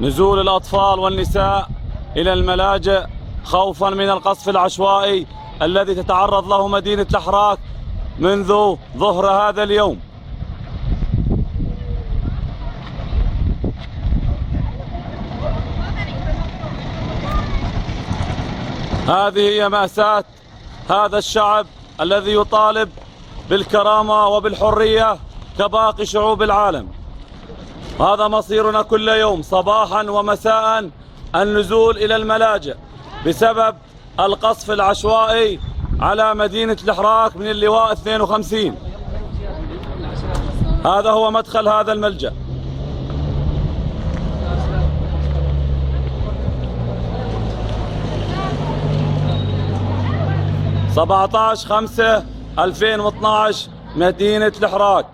نزول الأطفال والنساء إلى الملاجئ خوفا من القصف العشوائي الذي تتعرض له مدينة الأحراك منذ ظهر هذا اليوم. هذه هي مأساة هذا الشعب الذي يطالب بالكرامة وبالحرية كباقي شعوب العالم. هذا مصيرنا كل يوم صباحا ومساء، النزول إلى الملاجئ بسبب القصف العشوائي على مدينة الأحراك من اللواء 52. هذا هو مدخل هذا الملجأ. (17/5/2012) مدينة الأحراك.